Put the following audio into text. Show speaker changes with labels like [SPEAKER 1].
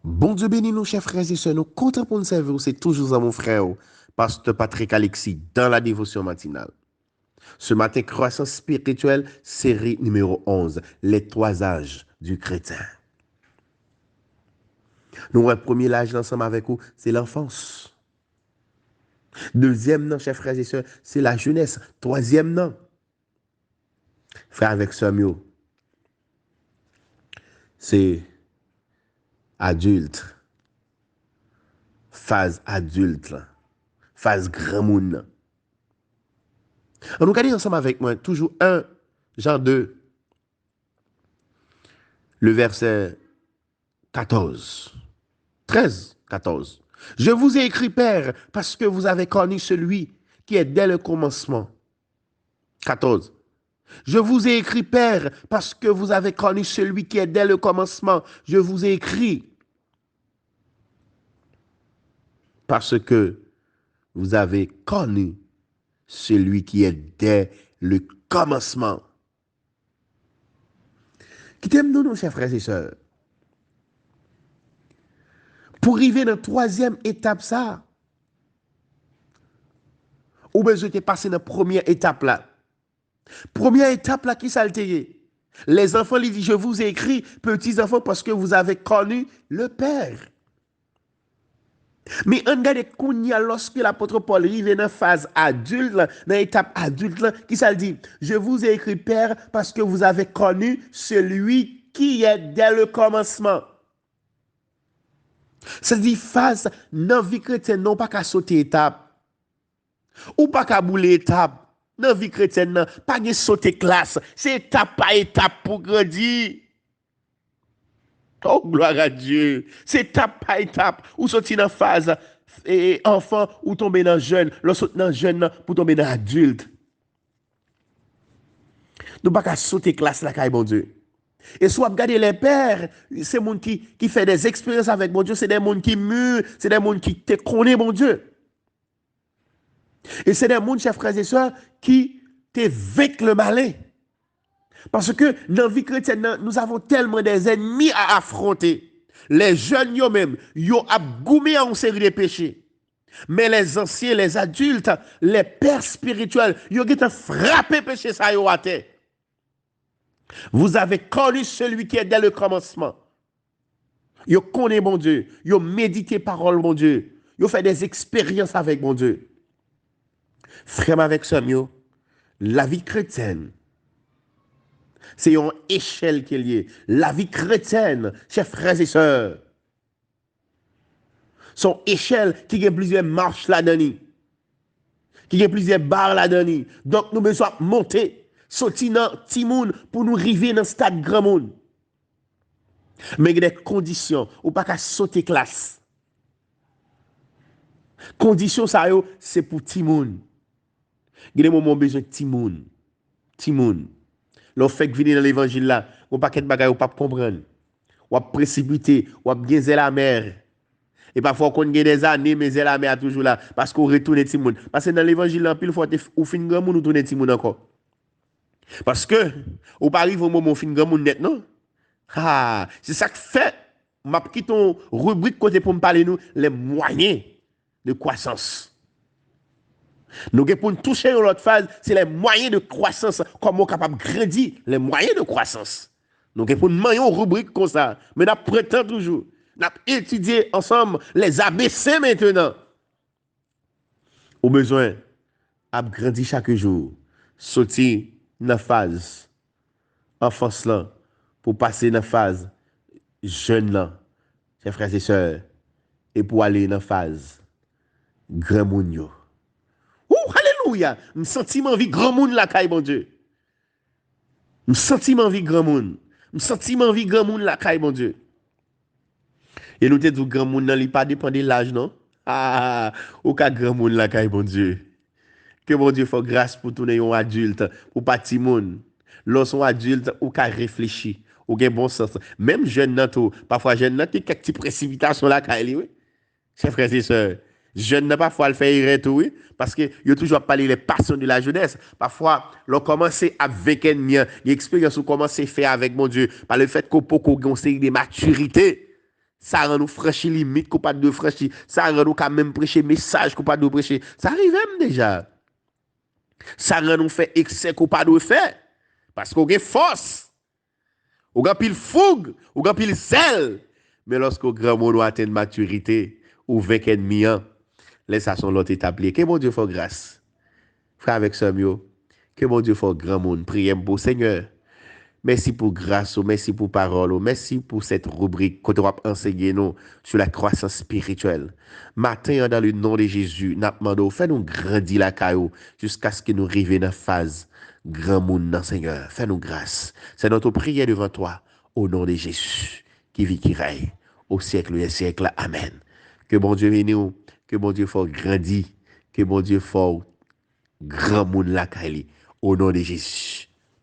[SPEAKER 1] Bon Dieu bénis nous, chers frères et sœurs, nous comptons pour nous servir, c'est toujours à mon frère, Pasteur Patrick Alexis, dans la dévotion matinale. Ce matin, croissance spirituelle, série numéro 11, les trois âges du chrétien. Nous, le premier âge ensemble avec vous, c'est l'enfance. Deuxième, non, chers frères et sœurs, c'est la jeunesse. Troisième, non. Frère avec Samuel, c'est adulte. Phase adulte, phase grand monde. On nous regarde ensemble avec moi, toujours 1 Jean 2, le verset 14. 13, 14. Je vous ai écrit, Père, parce que vous avez connu celui qui est dès le commencement. 14. Je vous ai écrit, Père, parce que vous avez connu celui qui est dès le commencement. Je vous ai écrit parce que vous avez connu celui qui est dès le commencement. Qui t'aime nous, nos chers frères et sœurs? Pour arriver dans la troisième étape, ça, ou bien je t'ai passé dans la première étape là. Première étape là, qui s'altérait? Les enfants, ils disent, je vous ai écrit, petits enfants, parce que vous avez connu le Père. Mais on regarde Kounia lorsque l'apôtre Paul arrive dans la phase adulte, dans l'étape adulte, qui ça dit? Je vous ai écrit, Père, parce que vous avez connu celui qui est dès le commencement. Ça dit phase dans la vie chrétienne, non pas qu'à sauter étape, ou pas qu'à bouler étape. Dans la vie chrétienne, pas de sauter classe, c'est étape par étape pour grandir. Oh, gloire à Dieu. C'est étape par étape. Ou sortir dans la phase enfant, ou tomber dans jeune, lorsque dans jeune, pour tomber dans adulte. Nous ne pouvons pas sauter classe là, bon Dieu. Et soit regarder les pères, c'est des gens qui font des expériences avec mon Dieu, c'est des gens qui mûrent, c'est des gens qui te connaissent, mon Dieu. Et c'est des gens, chers frères et sœurs, qui te vaincent le malin. Parce que dans la vie chrétienne, nous avons tellement des ennemis à affronter. Les jeunes, eux-mêmes, ils ont goumé en série de péchés. Mais les anciens, les adultes, les pères spirituels, ils ont frappé péché ça à terre. Vous avez connu celui qui est dès le commencement. Ils connaissent mon Dieu. Ils ont médité parole mon Dieu. Ils ont fait des expériences avec mon Dieu. Frère avec Samuel, la vie chrétienne, c'est une échelle qui est liée. La vie chrétienne, chers frères et sœurs, son échelle qui a plusieurs marches là-dedans, qui a plusieurs barres là-dedans. Donc, nous besoin monter, sortir dans petit monde pour nous arriver dans le stade grand monde. Mais il y a des conditions, ou pas qu'à sauter classe. Conditions, ça, c'est pour petit monde. Il y a des moments besoin de petit monde. Petit monde. L'on fait que venir dans l'évangile là, on pas de bagaille ou pas comprendre. Ou précipiter, ou bien la mer. Et parfois, on a des années, mais la mer est toujours là. Parce qu'on retourne petit monde. Parce que dans l'évangile, là, pile fois, ou fin grand monde, ou tourne petit monde encore. Parce que, ou pas arrive au moment où fin grand monde net, non? Ah, c'est ça que fait. M'a quitté ton rubrique côté pour me parler, nous, les moyens de croissance. Nous, pour nous toucher dans l'autre phase, c'est les moyens de croissance. Comment capable de grandir, les moyens de croissance. Nous, pour nous manier une rubrique comme ça. Mais nous prétendons toujours. Nous étudier ensemble les ABC maintenant. Au besoin, à grandir chaque jour. Sortir dans la phase enfance là, pour passer dans la phase jeune là, chers frères et sœurs, et pour aller dans la phase grand monde. Ouh, alléluia! Je sens envie grand monde là, caille, bon Dieu. Je sens envie grand monde. Je sens envie grand monde là, caille, bon Dieu. Et nous te dit grand monde là, il pas dépend de l'âge, non? Ah, au cas grand monde là, caille, bon Dieu. Que bon Dieu fasse grâce pour tourner un adulte, pour pas petit monde. Lorsqu'on adulte, ou qu'à réfléchir, ou qu'un bon sens. Même jeune nan tout, parfois jeune nan, quelques petites précipitations là, caille, oui. Chers frères et sœurs, jeune n'a parfois le faire tout, oui, parce que il a toujours parlé les passions de la jeunesse. Parfois, l'on commence à vaincre ennemi, l'expérience on commence à faire avec mon Dieu, par le fait qu'on peut qu'on série de maturité. Ça rend nous franchir limite qu'on pas de franchir. Ça rend nous quand même prêcher message qu'on pas de prêcher. Ça arrive même déjà. Ça rend nous faire excès qu'on pas de faire. Parce qu'on a force. On a pile fougue. On a pile zèle. Mais lorsque grand monde atteint maturité, ou 20 ennemis, laisse ça son l'autre établi. Que mon Dieu fasse grâce. Frère avec ce mieux. Que mon Dieu fasse grand monde. Priez pour Seigneur. Merci pour grâce, merci pour parole, merci pour cette rubrique que tu vas enseigner nous sur la croissance spirituelle. Matin, dans le nom de Jésus, nous demandons, fais-nous grandir la caillou jusqu'à ce que nous arrivions dans la phase grand monde, Seigneur. Fais-nous grâce. C'est notre prière devant toi, au nom de Jésus, qui vit, qui règne, au siècle des siècles. Amen. Que bon Dieu bénisse, que bon Dieu fasse grandir, que bon Dieu fasse grand monde la caillou, au nom de Jésus.